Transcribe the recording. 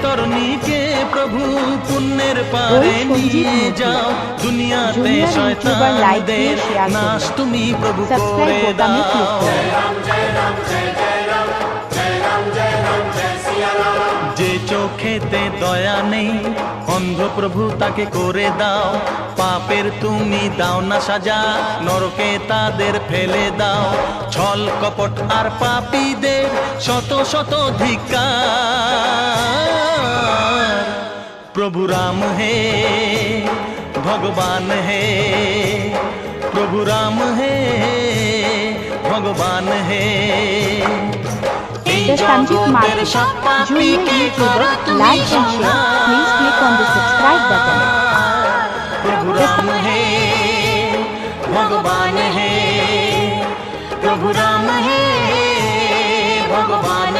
তরুণীকে প্রভু পুণ্যের পারে নিয়ে যাও, দুনিয়াতে শয়তানদের নাশ তুমি প্রভু করে দাও। যে চোখেতে দয়া নেই অন্ধ প্রভু তাকে করে দাও, পাপের তুমি দাও না সাজা, নরকে তাদের ফেলে দাও। ছল কপট আর পাপীদের শত শত ধিক্কার। প্রভু রাম হে ভগবান হে, প্রভু রাম হে ভগবান হে। The Sanjit Market, Junior YouTuber, like and share. Please click on the subscribe button. प्रभु राम है भगवान है, प्रभु राम है भगवान।